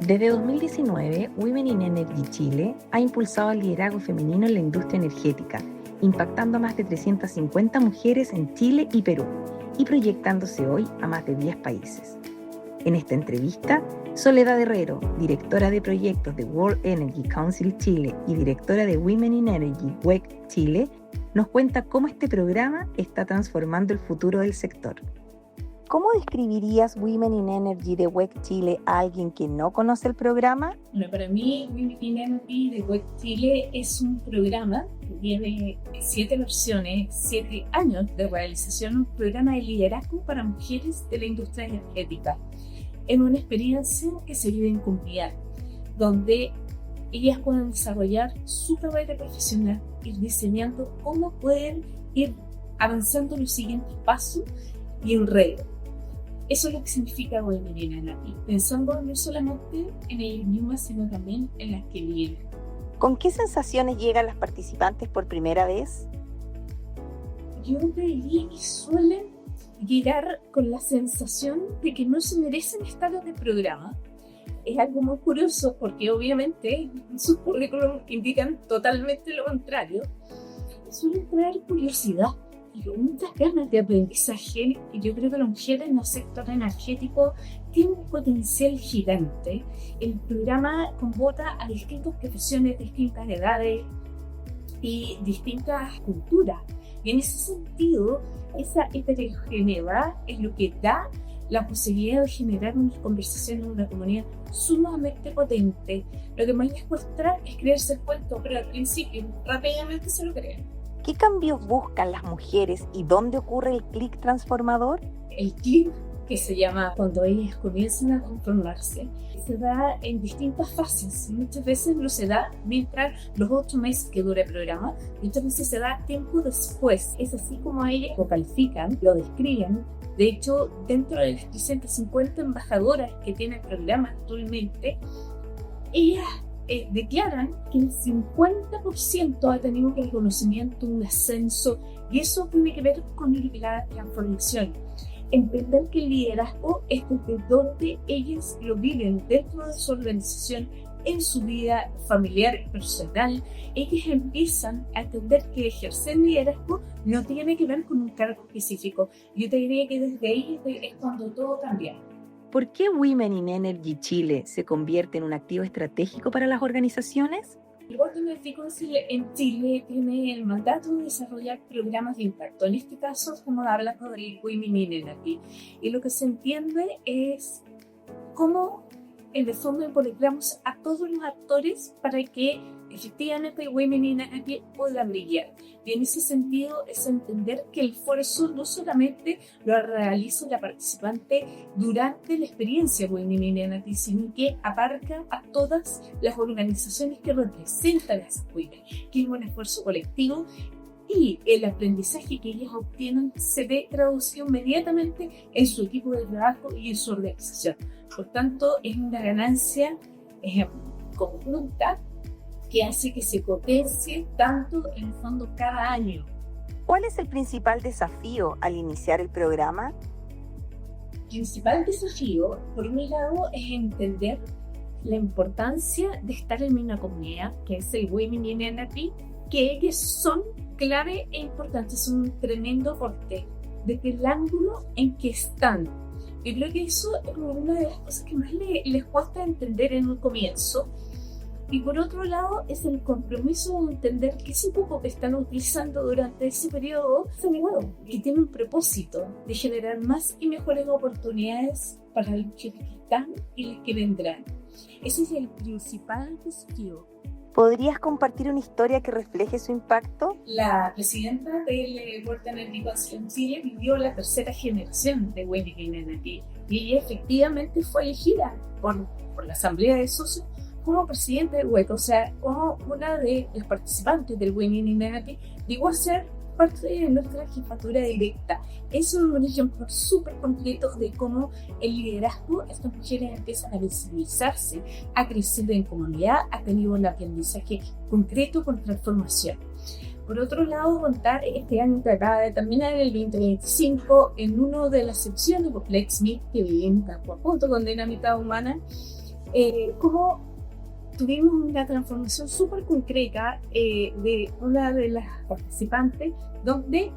Desde 2019, Women in Energy Chile ha impulsado el liderazgo femenino en la industria energética, impactando a más de 350 mujeres en Chile y Perú y proyectándose hoy a más de 10 países. En esta entrevista, Soledad Herrero, directora de proyectos de World Energy Council Chile y directora de Women in Energy WEC Chile, nos cuenta cómo este programa está transformando el futuro del sector. ¿Cómo describirías Women in Energy de WEC Chile a alguien que no conoce el programa? Bueno, para mí, Women in Energy de WEC Chile es un programa que tiene 7 versiones, 7 años de realización, un programa de liderazgo para mujeres de la industria energética, en una experiencia que se vive en comunidad, donde ellas pueden desarrollar su carrera profesional, ir diseñando cómo pueden ir avanzando los siguientes pasos y en red. Eso es lo que significa Women in Energy, pensando no solamente en ellas mismas, sino también en las que vienen. ¿Con qué sensaciones llegan las participantes por primera vez? Yo diría que suelen llegar con la sensación de que no se merecen estar en el programa. Es algo muy curioso porque obviamente sus currículums indican totalmente lo contrario. Suelen traer curiosidad y muchas ganas de aprendizaje, y yo creo que las mujeres en el sector energético tienen un potencial gigante. El programa convoca a distintas profesiones, distintas edades y distintas culturas. Y en ese sentido, esa heterogeneidad es lo que da la posibilidad de generar una conversación en una comunidad sumamente potente. Lo que más les cuesta es creerse el cuento, pero al principio rápidamente se lo creen. ¿Qué cambios buscan las mujeres y dónde ocurre el clic transformador? El clic, que se llama cuando ellas comienzan a transformarse, se da en distintas fases. Muchas veces no se da mientras los 8 meses que dura el programa, muchas veces se da tiempo después. Es así como ellas lo califican, lo describen. De hecho, dentro de las 350 embajadoras que tiene el programa actualmente, ellas declaran que el 50% ha tenido un reconocimiento, un ascenso, y eso tiene que ver con la transformación. Entender que el liderazgo es desde donde ellas lo viven dentro de su organización, en su vida familiar y personal. Ellas empiezan a entender que ejercer liderazgo no tiene que ver con un cargo específico. Yo te diría que desde ahí es cuando todo cambia. ¿Por qué Women in Energy Chile se convierte en un activo estratégico para las organizaciones? El World Energy Council en Chile tiene el mandato de desarrollar programas de impacto. En este caso, como habla del Women in Energy. Y lo que se entiende es cómo, en el fondo, involucramos a todos los actores para que efectivamente Women in Energy puedan brillar. Y en ese sentido es entender que el esfuerzo no solamente lo realiza la participante durante la experiencia Women in Energy, sino que abarca a todas las organizaciones que representan a esas women, que es un esfuerzo colectivo, y el aprendizaje que ellas obtienen se ve traducido inmediatamente en su equipo de trabajo y en su organización. Por tanto, es una ganancia conjunta que hace que se potencie tanto en el fondo cada año. ¿Cuál es el principal desafío al iniciar el programa? El principal desafío, por un lado, es entender la importancia de estar en una comunidad, que es el Women in Energy, que ellas son clave e importantes, son un tremendo aporte desde el ángulo en que están. Yo creo que eso es una de las cosas que más les cuesta entender en un comienzo. Y por otro lado, es el compromiso de entender que ese poco que están utilizando durante ese periodo es nuevo, que tiene un propósito de generar más y mejores oportunidades para las mujeres que están y las que vendrán. Ese es el principal desafío. ¿Podrías compartir una historia que refleje su impacto? La presidenta del World Energy Council en Chile vivió la 3ª generación de Women in Energy y ella efectivamente fue elegida por la Asamblea de Socios como presidente del WEC, o sea, como una de los participantes del Women in Energy, llegó a ser parte de nuestra jefatura directa. Eso es un ejemplo súper completo de cómo el liderazgo, estas mujeres empiezan a visibilizarse, a crecer en comunidad, ha tenido un aprendizaje concreto con transformación. Por otro lado, contar este año que acaba de terminar, el 2025, en una de las secciones de Complexme que vivimos junto con Dinámica Humana, cómo tuvimos una transformación súper concreta de una de las participantes, donde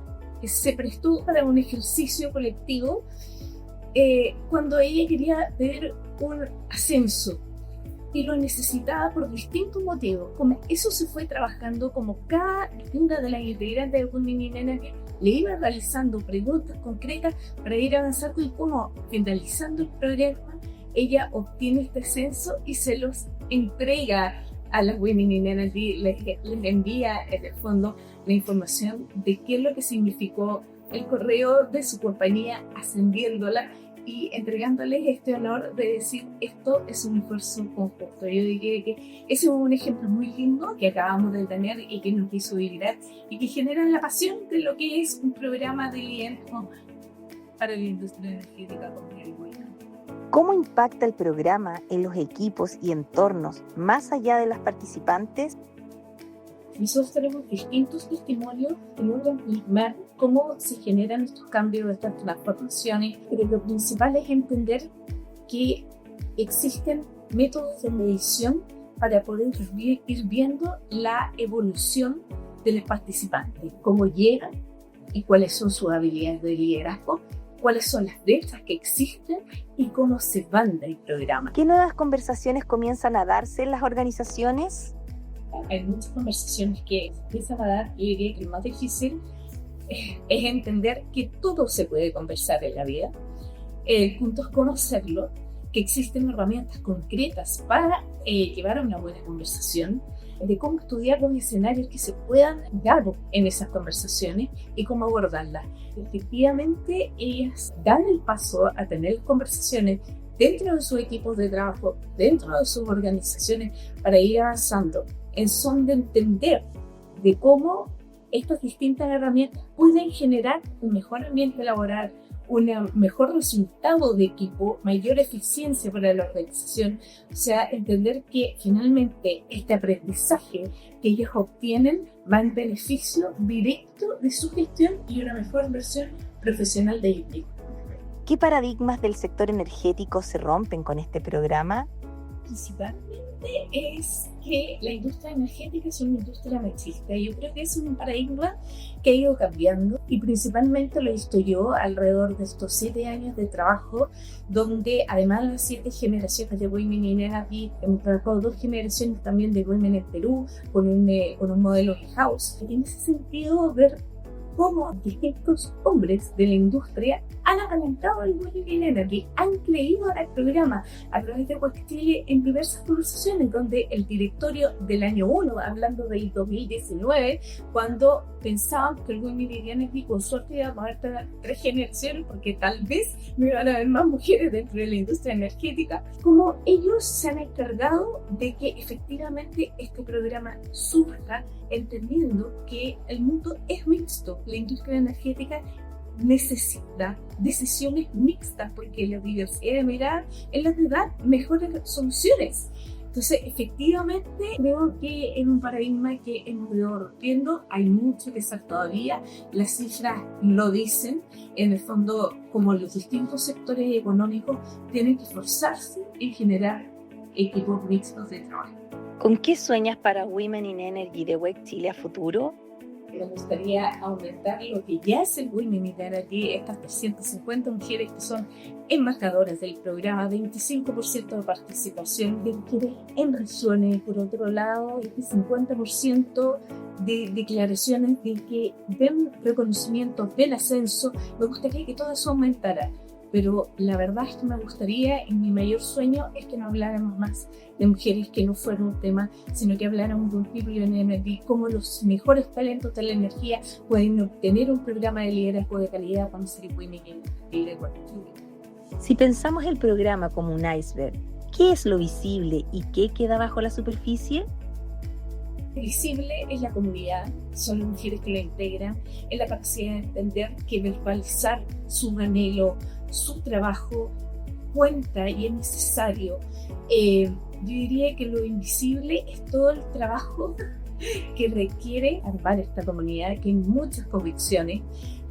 se prestó para un ejercicio colectivo cuando ella quería ver un ascenso y lo necesitaba por distintos motivos. Como eso se fue trabajando, como cada una de las integrantes de Women in Energy le iba realizando preguntas concretas para ir avanzando, y como finalizando el programa ella obtiene este ascenso y se los entrega a las Women in Energy, les envía en el fondo la información de qué es lo que significó el correo de su compañía, ascendiéndola y entregándoles este honor de decir: esto es un esfuerzo conjunto. Yo diría que ese es un ejemplo muy lindo que acabamos de tener y que nos hizo vibrar y que genera la pasión de lo que es un programa de liderazgo para la industria energética como el WINA. ¿Cómo impacta el programa en los equipos y entornos más allá de las participantes? Nosotros tenemos distintos testimonios que logran plasmar cómo se generan estos cambios, estas transformaciones, pero lo principal es entender que existen métodos de medición para poder ir viendo la evolución de los participantes, cómo llegan y cuáles son sus habilidades de liderazgo, cuáles son las brechas que existen y cómo se van del programa. ¿Qué nuevas conversaciones comienzan a darse en las organizaciones? Hay muchas conversaciones que se empiezan a dar, y diría que lo más difícil es entender que todo se puede conversar en la vida. El punto es conocerlo, que existen herramientas concretas para llevar a una buena conversación, de cómo estudiar los escenarios que se puedan dar en esas conversaciones y cómo abordarlas. Efectivamente, ellas dan el paso a tener conversaciones dentro de sus equipos de trabajo, dentro de sus organizaciones, para ir avanzando en son de entender de cómo estas distintas herramientas pueden generar un mejor ambiente laboral, un mejor resultado de equipo, mayor eficiencia para la organización. O sea, entender que finalmente este aprendizaje que ellos obtienen va en beneficio directo de su gestión y una mejor versión profesional de ellos. ¿Qué paradigmas del sector energético se rompen con este programa? Principalmente es que la industria energética es una industria machista. Yo creo que es un paradigma que ha ido cambiando, y principalmente lo he visto yo alrededor de estos 7 años de trabajo, donde además de las 7 generaciones de Women in Energy, hemos trabajado 2 generaciones también de Women en Perú con un modelo in-house. En ese sentido, ver cómo distintos hombres de la industria han alentado el Women in Energy, han creído al programa a través de WEC Chile en diversas conversaciones, donde el directorio del año 1, hablando del 2019, cuando pensaban que el Women in Energy con suerte iba a poder tener 3 generaciones, porque tal vez no iban a haber más mujeres dentro de la industria energética, como ellos se han encargado de que efectivamente este programa surja, entendiendo que el mundo es mixto. La industria energética necesita decisiones mixtas, porque la diversidad de mirada es la que da mejores soluciones. Entonces, efectivamente, creo que es un paradigma que hemos ido rompiendo. Hay mucho que hacer todavía. Las cifras lo dicen. En el fondo, como los distintos sectores económicos tienen que esforzarse en generar equipos mixtos de trabajo. ¿Con qué sueñas para Women in Energy de WEC Chile a futuro? Me gustaría aumentar lo que ya es el Women in Energy, estas 350 mujeres que son embajadoras del programa, 25% de participación de mujeres en regiones. Por otro lado, este 50% de declaraciones de que den reconocimiento del ascenso. Me gustaría que todo eso aumentara, pero la verdad es que me gustaría, y mi mayor sueño es que no habláramos más de mujeres, que no fuera un tema, sino que habláramos de un People in Energy, cómo los mejores talentos de la energía pueden obtener un programa de liderazgo de calidad cuando se le puede Si pensamos el programa como un iceberg, ¿qué es lo visible y qué queda bajo la superficie? Visible es la comunidad, son las mujeres que la integran, es la capacidad de entender que verbalizar su anhelo, su trabajo cuenta y es necesario. Yo diría que lo invisible es todo el trabajo que requiere armar esta comunidad, que hay muchas convicciones,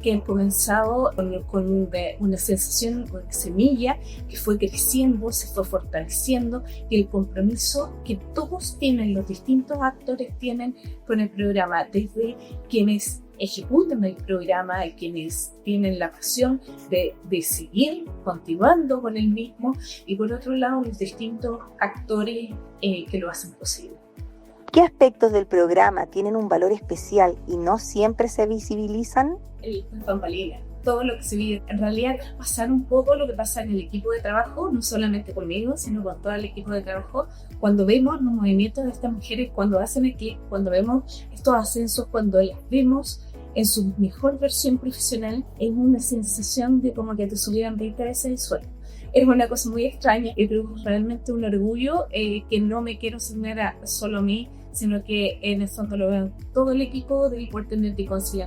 que han comenzado con una sensación, una semilla que fue creciendo, se fue fortaleciendo, y el compromiso que todos tienen, los distintos actores tienen con el programa, desde quienes ejecutan el programa, quienes tienen la pasión de seguir continuando con el mismo, y por otro lado los distintos actores que lo hacen posible. ¿Qué aspectos del programa tienen un valor especial y no siempre se visibilizan? El bambalina, todo lo que se vive. En realidad, pasar un poco lo que pasa en el equipo de trabajo, no solamente conmigo, sino con todo el equipo de trabajo, cuando vemos los movimientos de estas mujeres, cuando hacen equipo, cuando vemos estos ascensos, cuando las vemos en su mejor versión profesional, es una sensación de como que te subieran 20 veces el sueldo. Es una cosa muy extraña y creo que es realmente un orgullo que no me quiero asignar a solo a mí, sino que en el fondo lo veo todo el equipo del Puerto Energético Chile.